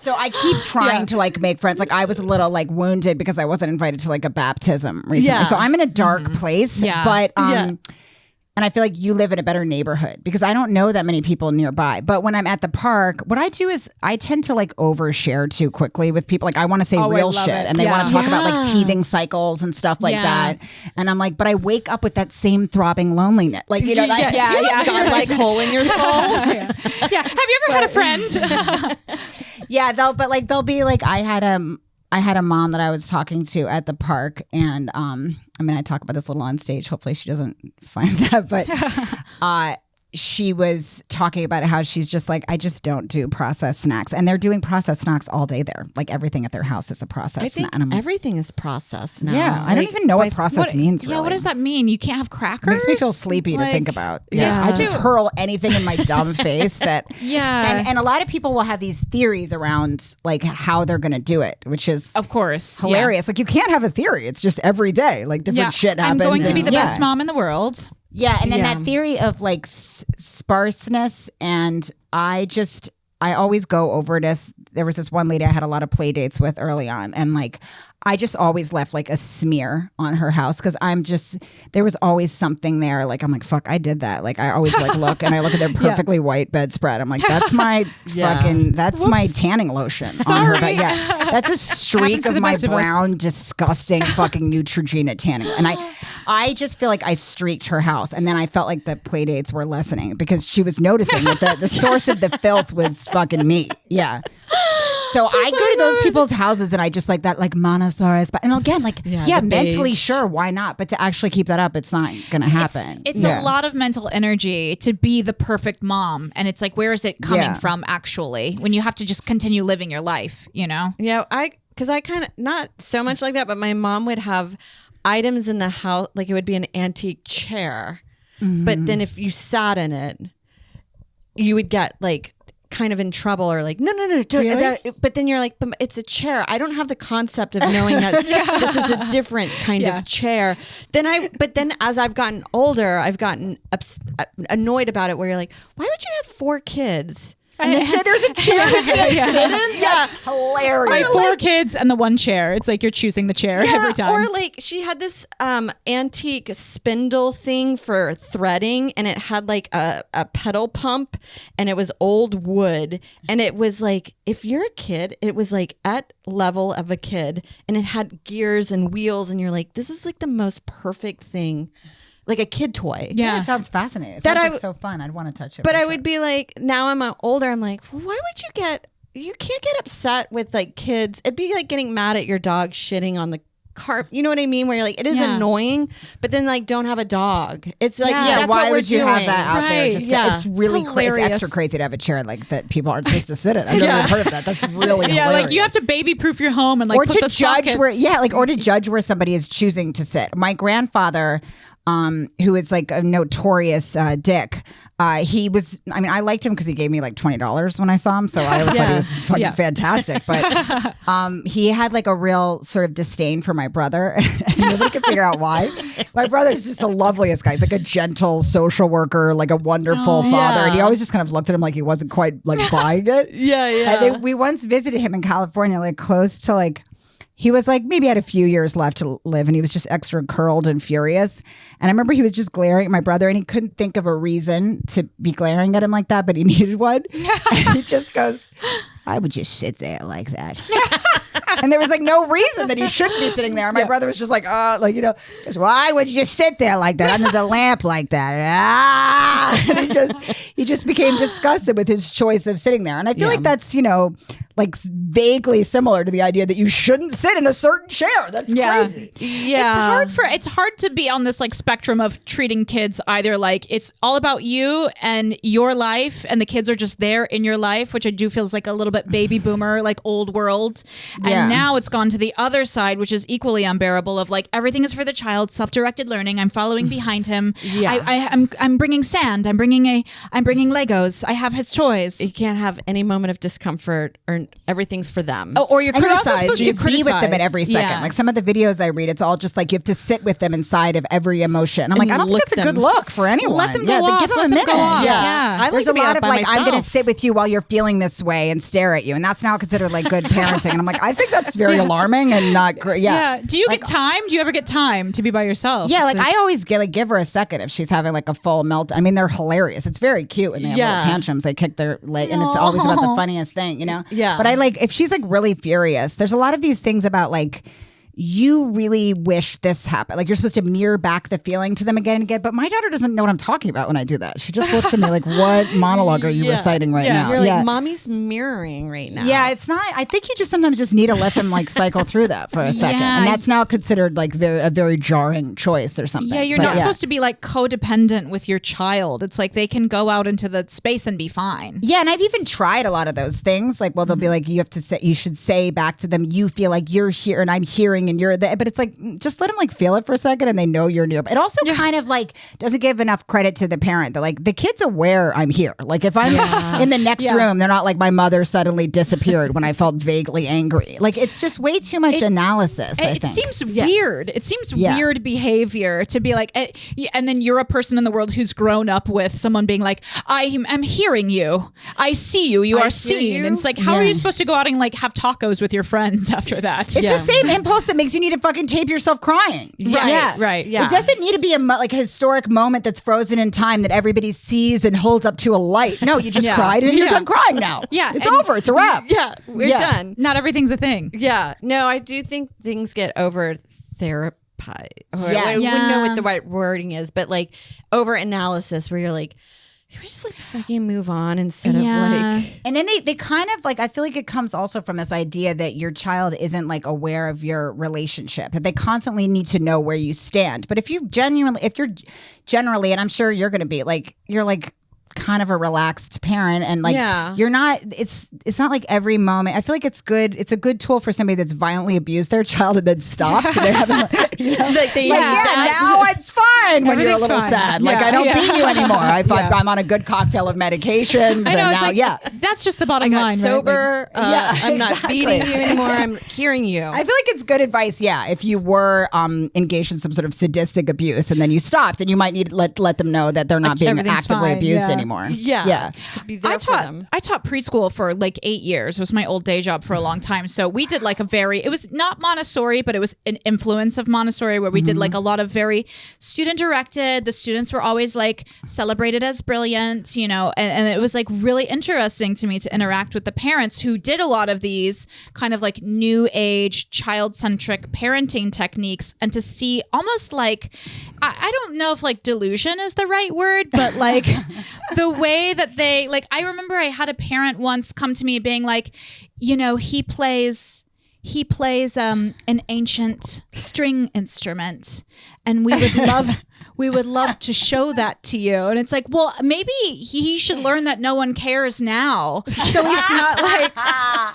So I keep trying to like make friends. Like I was a little like wounded because I wasn't invited to like a baptism recently. So I'm in a dark place. But and I feel like you live in a better neighborhood because I don't know that many people nearby. But when I'm at the park, what I do is I tend to like overshare too quickly with people. Like I want to say real shit and they want to talk about like teething cycles and stuff like that. And I'm like, but I wake up with that same throbbing loneliness. Like, you know, godlike hole in your soul. Have you ever had a friend? they'll be like, I had a mom that I was talking to at the park, and I mean, I talk about this a little on stage. Hopefully she doesn't find that, but she was talking about how she's just like, I just don't do processed snacks. And they're doing processed snacks all day there. Like everything at their house is a processed snack. And everything is processed now. Yeah, I don't even know what processed means, really. Yeah, what does that mean? You can't have crackers? It makes me feel sleepy to think about. I just hurl anything in my dumb face that... And a lot of people will have these theories around like how they're going to do it, which is... Of course. Hilarious. Like you can't have a theory. It's just every day. Like different shit happens. I'm going to be the best mom in the world. Yeah, and then that theory of like sparseness, and I always go over this. There was this one lady I had a lot of play dates with early on, and like I just always left like a smear on her house because there was always something there. Like I'm like, fuck, I did that. Like I always like look and I look at their perfectly white bedspread. I'm like, that's my my tanning lotion on her bed. Yeah, that's a streak of my brown, disgusting fucking Neutrogena tanning. And I just feel like I streaked her house, and then I felt like the play dates were lessening because she was noticing that the source of the filth was fucking me. Yeah. So I go to those people's houses and I just like that like monosaurus. And again, like, mentally, sure, why not? But to actually keep that up, it's not going to happen. It's a lot of mental energy to be the perfect mom. And it's like, where is it coming from actually when you have to just continue living your life, you know? Yeah, because I kind of, not so much like that, but my mom would have items in the house, like it would be an antique chair. Mm-hmm. But then if you sat in it, you would get like kind of in trouble or like, no, but then you're like, but it's a chair. I don't have the concept of knowing that this is a different kind of chair. But then as I've gotten older, I've gotten annoyed about it where you're like, why would you have 4 kids? And then say there's a chair to sit in? That's hilarious. I have 4 kids and the one chair. It's like you're choosing the chair every time. Or like she had this antique spindle thing for threading, and it had like a pedal pump, and it was old wood, and it was like, if you're a kid, it was like at level of a kid, and it had gears and wheels, and you're like, this is like the most perfect thing. Like a kid toy. Yeah, it sounds fascinating. It sounds like so fun. I'd want to touch it. But I would be like, now I'm older, I'm like, well, why would you can't get upset with like kids. It'd be like getting mad at your dog shitting on the carpet. You know what I mean? Where you're like, it is annoying, but then like don't have a dog. It's like, that's why what we're would you doing. have that out there? Just it's really crazy. It's extra crazy to have a chair like that people aren't supposed to sit in. I've never heard of that. That's really hilarious. Like you have to baby proof your home and like put the sockets. Or to judge where somebody is choosing to sit. My grandfather, who is like a notorious dick. He was, I mean, I liked him because he gave me like $20 when I saw him. So I always thought he was fucking fantastic. But he had like a real sort of disdain for my brother. And nobody could figure out why. My brother's just the loveliest guy. He's like a gentle social worker, like a wonderful father. And he always just kind of looked at him like he wasn't quite like buying it. And we once visited him in California, like close to like, he was like, maybe had a few years left to live, and he was just extra curled and furious. And I remember he was just glaring at my brother, and he couldn't think of a reason to be glaring at him like that, but he needed one. And he just goes, I would just sit there like that. And there was like no reason that he shouldn't be sitting there. And my brother was just like, because why would you just sit there like that under the lamp like that? And he just became disgusted with his choice of sitting there. And I feel like that's, like vaguely similar to the idea that you shouldn't sit in a certain chair. That's crazy. Yeah. It's hard to be on this like spectrum of treating kids either like it's all about you and your life and the kids are just there in your life, which I do feel is like a little bit baby boomer, like old world. And now it's gone to the other side, which is equally unbearable of like everything is for the child, self-directed learning. I'm following behind him. I'm bringing sand. I'm bringing Legos. I have his toys. You can't have any moment of discomfort or everything's for them. Oh, or you're criticized. You be with them at every second. Yeah. Like some of the videos I read, it's all just like you have to sit with them inside of every emotion. I'm like, I don't think it's a good look for anyone. Let them go off. Give them a minute. I There's a lot of like, I'm going to sit with you while you're feeling this way and stare at you. And that's now considered like good parenting. And I'm like, I think that's very alarming and not great. Yeah. Do you get time? Do you ever get time to be by yourself? Yeah. Like I always give her a second if she's having like a full melt. I mean, they're hilarious. It's very cute when they have little tantrums. They kick their leg and it's always about the funniest thing, Yeah. But I like, if she's like really furious, there's a lot of these things about like, you really wish this happened. Like you're supposed to mirror back the feeling to them again and again. But my daughter doesn't know what I'm talking about when I do that. She just looks at me like, what monologue are you reciting right now? You're like, mommy's mirroring right now. Yeah, it's not. I think you just sometimes just need to let them like cycle through that for a second. And that's now considered like a very jarring choice or something. Yeah, you're not supposed to be like codependent with your child. It's like they can go out into the space and be fine. Yeah, and I've even tried a lot of those things. Like, well, they'll be like, you should say back to them, you feel like you're here and I'm hearing and you're there. But it's like, just let them like feel it for a second and they know you're near. It also kind of like doesn't give enough credit to the parent. They're like, the kid's aware I'm here. Like if I'm in the next room, they're not like my mother suddenly disappeared when I felt vaguely angry. Like it's just way too much analysis. I think. Seems weird. It seems weird behavior to be like, and then you're a person in the world who's grown up with someone being like, I'm hearing you. I see you. You are seen. And it's like, how are you supposed to go out and like have tacos with your friends after that? It's the same impulse that makes you need to fucking tape yourself crying. Right. It doesn't need to be a like a historic moment that's frozen in time that everybody sees and holds up to a light. No, you just cried and you're done crying now. Yeah. It's over. It's a wrap. Yeah. We're done. Not everything's a thing. Yeah. No, I do think things get over therapized. I wouldn't know what the right wording is, but like over analysis where you're like, can we just like fucking move on instead of like... And then they kind of like, I feel like it comes also from this idea that your child isn't like aware of your relationship, that they constantly need to know where you stand. But if you're generally, and I'm sure you're going to be like, you're like kind of a relaxed parent, and like you're not. It's not like every moment. I feel like it's good. It's a good tool for somebody that's violently abused their child and then stopped. So they haven't, now it's fine when you're a little sad. Like I don't beat you anymore. I'm on a good cocktail of medications. That's just the bottom line. Sober. Right? I'm not beating you anymore. I'm hearing you. I feel like it's good advice. Yeah, if you were engaged in some sort of sadistic abuse and then you stopped, and you might need to let them know that they're not being actively abused anymore. Yeah. To be there for them. I taught preschool for like 8 years. It was my old day job for a long time. So we did like it was not Montessori, but it was an influence of Montessori, where we did like a lot of very student directed. The students were always like celebrated as brilliant, and it was like really interesting to me to interact with the parents who did a lot of these kind of like new age child-centric parenting techniques, and to see almost like, I don't know if like delusion is the right word, but like the way that they, like, I remember I had a parent once come to me being like, he plays an ancient string instrument, and we would love to show that to you. And it's like, well, maybe he should learn that no one cares now. So he's not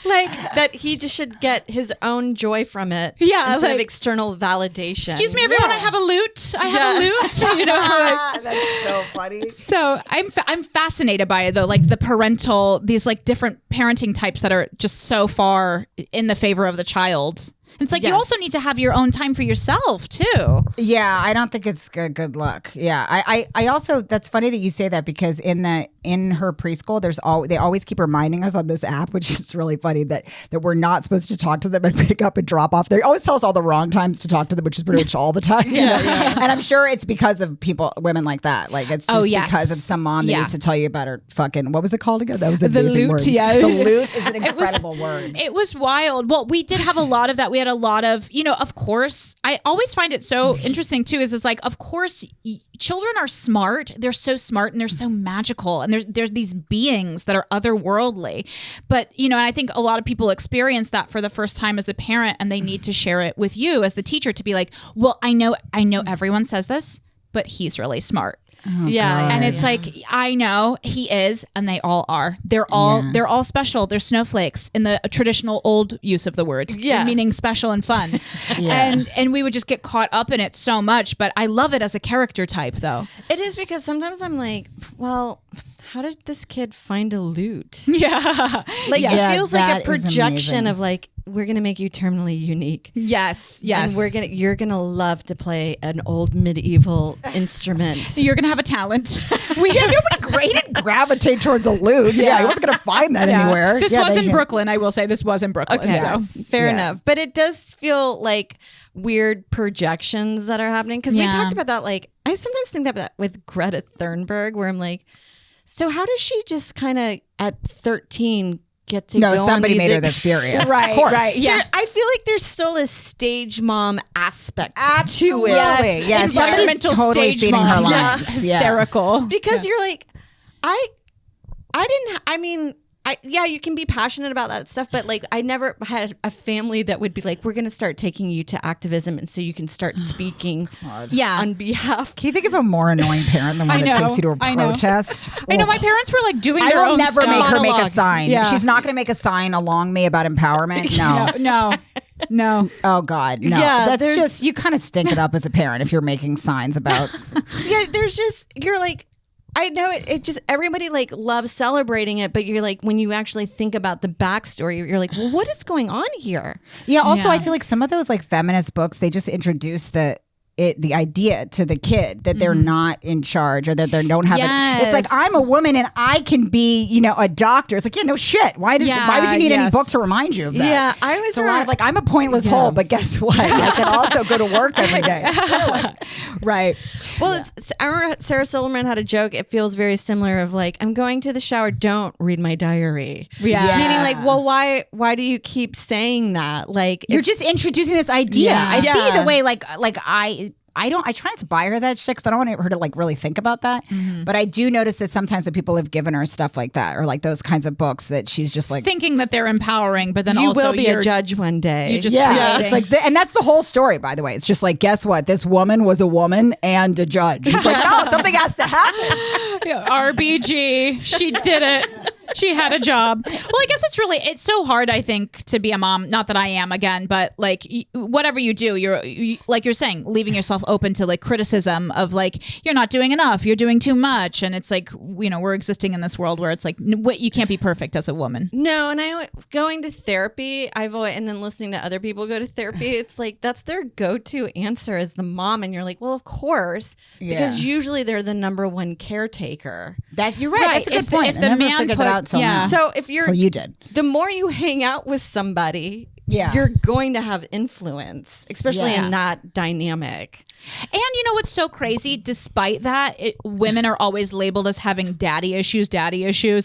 like that he just should get his own joy from it. Yeah. Instead of external validation. Excuse me, everyone, I have a lute. I have a lute. That's so funny. So I'm fascinated by it though. Like these like different parenting types that are just so far in the favor of the child. It's like you also need to have your own time for yourself too. Yeah, I don't think it's good luck. Yeah, I also, that's funny that you say that, because in her preschool, they always keep reminding us on this app, which is really funny, that we're not supposed to talk to them and pick up and drop off. They always tell us all the wrong times to talk to them, which is pretty much all the time. And I'm sure it's because of women like that. Like it's just because of some mom that needs to tell you about her fucking, what was it called again? That was an amazing word. Yeah. The lute is an incredible word. It was wild. Well, we did have a lot of that. We had a lot of, of course, I always find it so interesting too, is like, of course, children are smart. They're so smart and they're so magical. And there's these beings that are otherworldly. But, and I think a lot of people experience that for the first time as a parent, and they need to share it with you as the teacher to be like, well, I know everyone says this, but he's really smart. Oh, and it's like, I know he is, and they all are. They're all special. They're snowflakes in the traditional old use of the word, meaning special and fun. And we would just get caught up in it so much. But I love it as a character type, though. It is, because sometimes I'm like, well, how did this kid find a lute? Yeah, it feels like a projection of like, we're gonna make you terminally unique. Yes. And you're gonna love to play an old medieval instrument. You're gonna have a talent. Nobody didn't gravitate towards a lute. Yeah, he wasn't gonna find that anywhere. This was in Brooklyn. I will say this was in Brooklyn. Okay, so. Fair enough. But it does feel like weird projections that are happening, because we talked about that. Like, I sometimes think that with Greta Thunberg, where I'm like, so how does she just kind of at 13 get to go somebody on made her this furious. Right, of course. right. Yeah. I feel like there's still a sage mom aspect Absolutely. to Yes. it. Environmental totally stage feeding her mom. lines. Hysterical. Because you're like, you can be passionate about that stuff, but like, I never had a family that would be like, we're going to start taking you to activism, and so you can start speaking on behalf. Can you think of a more annoying parent than one that takes you to a protest? I know my parents were like doing I their will own never stuff. make her make a Monologue. sign. Yeah. She's not going to make a sign along me about empowerment. No. Oh God, no. Yeah, That's just, you kind of stink it up as a parent if you're making signs about. You're like, I know it just, everybody like loves celebrating it, but you're like, when you actually think about the backstory, you're like, well, what is going on here? Yeah. Also, I feel like some of those like feminist books, they just introduce the idea to the kid that they're not in charge, or that they don't have it. It's like, I'm a woman and I can be, a doctor. It's like, no shit. Why would you need any book to remind you of that? Yeah, I was a lot of like, I'm a pointless hole, but guess what? I can also go to work every day. Right. Well, I remember Sarah Silverman had a joke. It feels very similar of like, I'm going to the shower, don't read my diary. Yeah. Meaning like, well, why do you keep saying that? Like, You're just introducing this idea. I see the way like I try not to buy her that shit because I don't want her to like really think about that. Mm-hmm. But I do notice that sometimes when people have given her stuff like that or like those kinds of books that she's just like thinking that they're empowering, but then You also will be a judge one day. You're just it's like and that's the whole story, by the way. It's just like, guess what? This woman was a woman and a judge. It's like, no, something has to happen. RBG. She did it. She had a job. Well, I guess it's so hard, I think, to be a mom. Not that I am, again, but like whatever you do, like you're saying, leaving yourself open to like criticism of like, you're not doing enough, you're doing too much. And it's like, we're existing in this world where it's like, you can't be perfect as a woman. No, and going to therapy, and then listening to other people go to therapy, it's like that's their go-to answer as the mom, and you're like, well, of course, because usually they're the number one caretaker. That you're right. That's a good point. If the man So if you're, so you did. The more you hang out with somebody, you're going to have influence, especially in that dynamic. And you know what's so crazy? Despite that, women are always labeled as having daddy issues.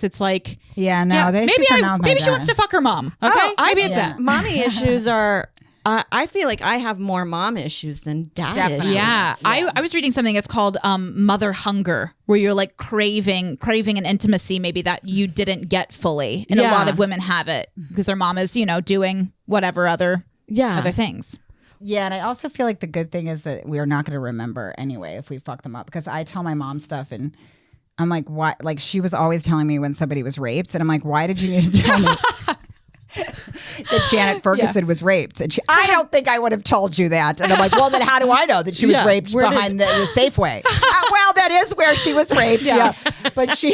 It's like, maybe she wants to fuck her mom. Okay, maybe it's that. Mommy issues are. I feel like I have more mom issues than dad issues. Yeah. I was reading something. It's called mother hunger, where you're like craving an intimacy maybe that you didn't get fully, and a lot of women have it because their mom is doing whatever other things. Yeah, and I also feel like the good thing is that we are not going to remember anyway if we fuck them up, because I tell my mom stuff and I'm like, why? Like, she was always telling me when somebody was raped, and I'm like, why did you need to tell me that Janet Ferguson was raped? And I don't think I would have told you that. And I'm like, well, then how do I know that she was raped behind the Safeway? Well, that is where she was raped. Yeah. But she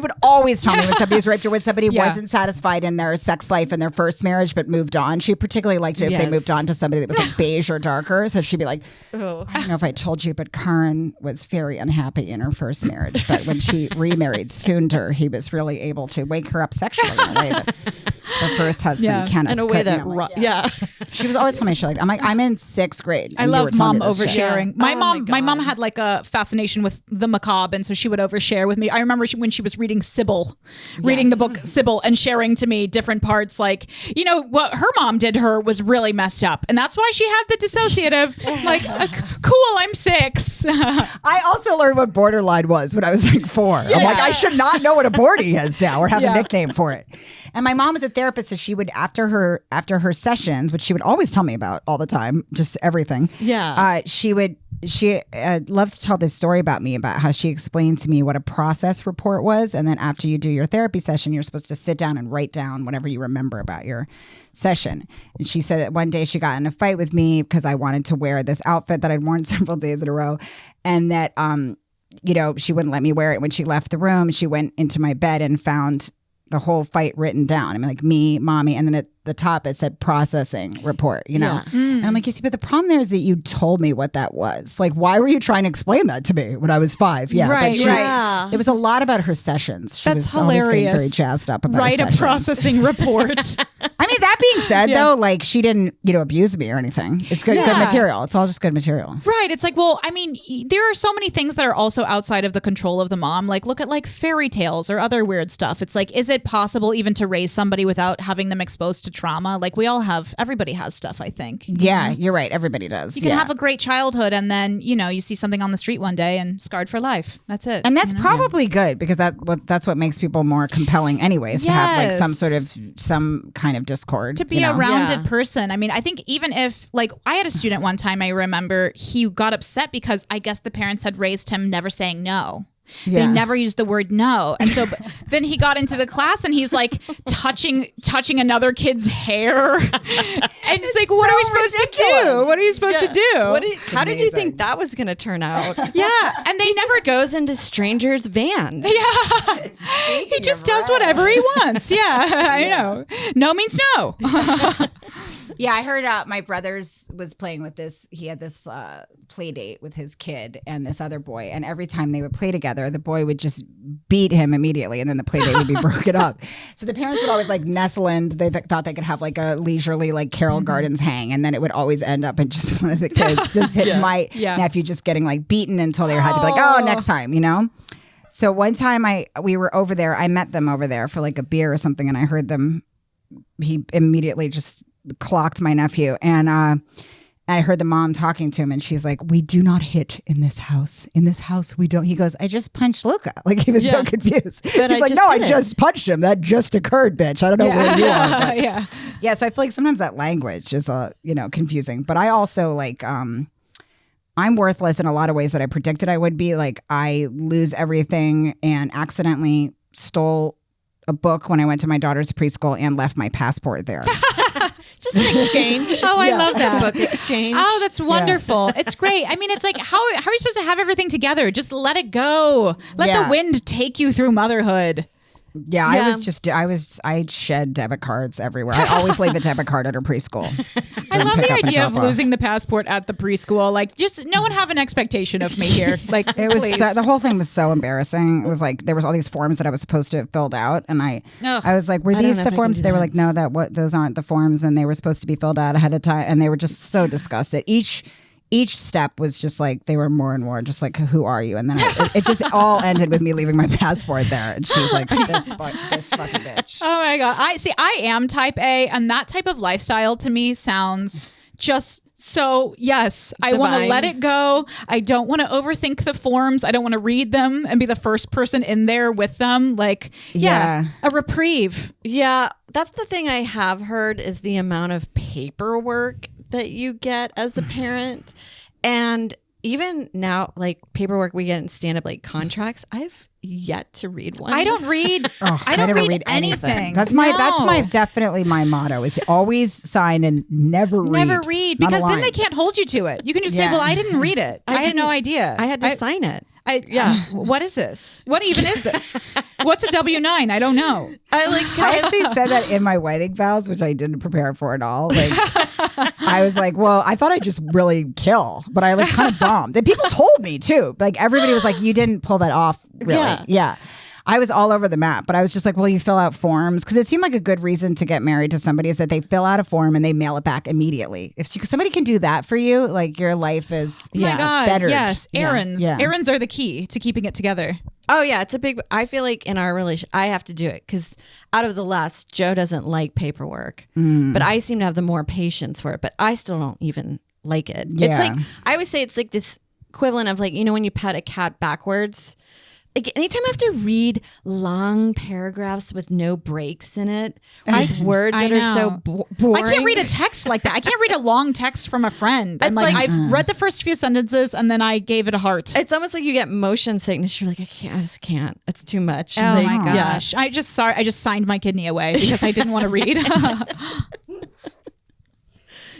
would always tell me when somebody was raped or when somebody wasn't satisfied in their sex life in their first marriage but moved on. She particularly liked it if they moved on to somebody that was like beige or darker. So she'd be like, I don't know if I told you, but Karen was very unhappy in her first marriage. But when she remarried Sundar, he was really able to wake her up sexually in a way that her first husband, Kenneth, in a way that she was always telling me shit like, I'm in sixth grade. I love mom oversharing. Yeah. My mom had like a fascination with the macabre, and so she would overshare with me. I remember when she was reading Sybil, reading the book Sybil, and sharing to me different parts. Like, what her mom did to her was really messed up, and that's why she had the dissociative. Like, cool, I'm 6. I also learned what borderline was when I was like 4. I'm like, I should not know what a bordy is now, or have a nickname for it. And my mom was a therapist, so she would after her sessions, which she would always tell me about all the time, just everything. Yeah. She loves to tell this story about me, about how she explained to me what a process report was, and then after you do your therapy session, you're supposed to sit down and write down whatever you remember about your session. And she said that one day she got in a fight with me because I wanted to wear this outfit that I'd worn several days in a row, and that she wouldn't let me wear it. When she left the room, she went into my bed and found the whole fight written down. I mean, like, me, mommy, and then at the top it said processing report, And I'm like, you see, but the problem there is that you told me what that was. Like, why were you trying to explain that to me when I was 5? Yeah. Right. It was a lot about her sessions. She That's was always getting hilarious. very jazzed up about Write her a sessions. processing report. I mean, that being said, though, like, she didn't, abuse me or anything. It's good material. It's all just good material. Right. It's like, well, I mean, there are so many things that are also outside of the control of the mom. Like, look at like fairy tales or other weird stuff. It's like, is it possible even to raise somebody without having them exposed to trauma? Like, everybody has stuff, I think. Yeah, you're right. Everybody does. You can have a great childhood, and then, you see something on the street one day and scarred for life. That's it. And that's probably good, because that's what makes people more compelling anyways, to have like some kind of discord. To be a rounded person. I mean, I think even if, like, I had a student one time, I remember he got upset because I guess the parents had raised him never saying no. They never used the word no. And so then he got into the class and he's like touching another kid's hair. And it's like, what are we supposed to do? What are you supposed to do? How did you think that was going to turn out? Yeah. And they never goes into strangers' vans. Yeah. He just does whatever he wants. Yeah. I know. No means no. Yeah, I heard my brother's was playing with this. He had this play date with his kid and this other boy. And every time they would play together, the boy would just beat him immediately. And then the play date would be broken up. So the parents would always like nestle in. They thought they could have like a leisurely like Carol Gardens hang. And then it would always end up in just one of the kids just hit my nephew just getting like beaten until they had to be like, oh, next time, So one time we were over there. I met them over there for like a beer or something. And I heard them. He immediately just clocked my nephew, and And I heard the mom talking to him, and she's like, "We do not hit in this house. In this house, we don't." He goes, "I just punched Luca." Like, he was so confused. But He's like, "No, I just punched him. That just occurred, bitch. I don't know where you are." But, yeah. So I feel like sometimes that language is, confusing. But I also like, I'm worthless in a lot of ways that I predicted I would be. Like, I lose everything and accidentally stole a book when I went to my daughter's preschool and left my passport there. Just an exchange. Oh, I love that. Book exchange. Oh, that's wonderful. It's great. I mean, it's like, how are you supposed to have everything together? Just let it go. Let the wind take you through motherhood. Yeah, I shed debit cards everywhere. I always leave a debit card at her preschool. I love the idea of losing the passport at the preschool. Like, just no one have an expectation of me here. Like, it was the whole thing was so embarrassing. It was like there was all these forms that I was supposed to have filled out, and I was like, "Were these the forms?" They were like, "No, those aren't the forms," and they were supposed to be filled out ahead of time, and they were just so disgusted. Each step was just like, they were more and more just like, "Who are you?" And then it just all ended with me leaving my passport there. And she was like, this fucking bitch. Oh my God. I am type A, and that type of lifestyle to me sounds just so, yes, I want to let it go. I don't want to overthink the forms. I don't want to read them and be the first person in there with them. Like, a reprieve. Yeah, that's the thing I have heard is the amount of paperwork that you get as a parent. And even now, like paperwork we get in stand-up, like contracts, I've yet to read one. I don't read. I don't read anything. That's definitely my motto is always sign and never read. Never read, because then they can't hold you to it. You can just say, "Well, I didn't read it. I had no idea. I had to sign it." What is this? What even is this? What's a W-9? I don't know. I actually said that in my wedding vows, which I didn't prepare for at all. Like, I was like, well, I thought I'd just really kill, but I like kind of bombed. And people told me too. Like, everybody was like, "You didn't pull that off, really." Yeah. I was all over the map, but I was just like, well, you fill out forms, because it seemed like a good reason to get married to somebody is that they fill out a form and they mail it back immediately. If somebody can do that for you, like, your life is better. Yes, errands. Yeah. Errands are the key to keeping it together. Oh yeah, it's a big. I feel like in our relationship, I have to do it because out of the last, Joe doesn't like paperwork, but I seem to have the more patience for it. But I still don't even like it. Yeah. It's like, I always say it's like this equivalent of like, when you pet a cat backwards. Like, anytime I have to read long paragraphs with no breaks in it, with words that are so boring. I can't read a text like that. I can't read a long text from a friend. I'm like, I've read the first few sentences and then I gave it a heart. It's almost like you get motion sickness. You're like, I just can't. It's too much. Oh my gosh. I just signed my kidney away because I didn't want to read.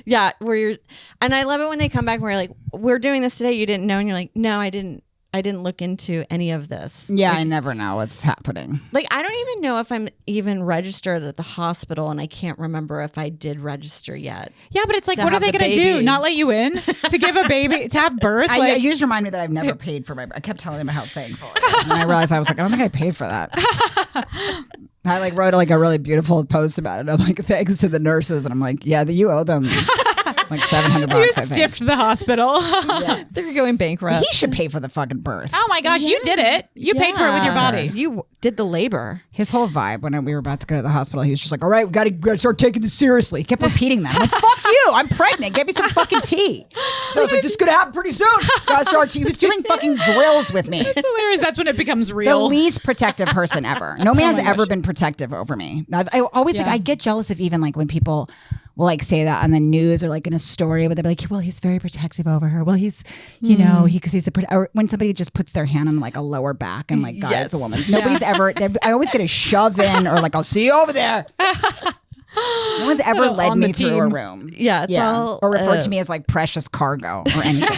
Yeah, and I love it when they come back and we're like, "We're doing this today. You didn't know," and you're like, "No, I didn't look into any of this." Yeah, like, I never know what's happening. Like, I don't even know if I'm even registered at the hospital, and I can't remember if I did register yet. Yeah, but it's like, what are they going to do? Not let you in to give a baby, to have birth? You just remind me that I've never paid for my birth. I kept telling him how thankful I was. And I realized, I was like, I don't think I paid for that. I like wrote like a really beautiful post about it. I'm like, thanks to the nurses. And I'm like, yeah, you owe them like $700. You stiffed the hospital. Yeah. They're going bankrupt. He should pay for the fucking birth. Oh my gosh, you did it. You paid for it with your body. You did the labor. His whole vibe when we were about to go to the hospital, he was just like, all right, we gotta start taking this seriously. He kept repeating that. I'm like, fuck you, I'm pregnant. Get me some fucking tea. So I was like, this is gonna happen pretty soon. Gotta start tea. He was doing fucking drills with me. It's hilarious. That's when it becomes real. The least protective person ever. No man's ever been protective over me. I always think I get jealous of even like when people will like say that on the news or like in a story, but they'll be like, well, he's very protective over her. Well, he's, because he's or when somebody just puts their hand on like a lower back and like guides a woman. Nobody's ever, I always get a shove in or like, I'll see you over there. No one's ever led me through a room. Yeah. It's all, or referred to me as like precious cargo or anything.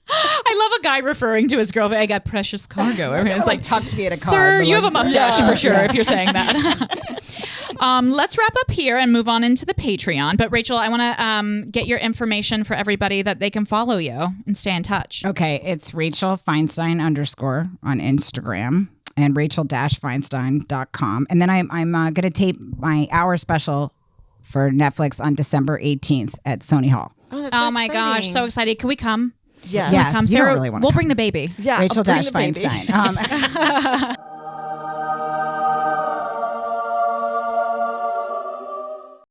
I love a guy referring to his girlfriend. I got precious cargo. It's like, talk to me at a car. Sir, you have a mustache for sure if you're saying that. Let's wrap up here and move on into the Patreon. But Rachel, I want to get your information for everybody that they can follow you and stay in touch. Okay, it's Rachel Feinstein _ on Instagram and Rachel-Feinstein.com. And then I'm going to tape my hour special for Netflix on December 18th at Sony Hall. Oh my gosh, so excited. Can we come? Yes. Come, you Sarah, don't really want to we'll come. bring the baby. Yeah, Rachel-Feinstein.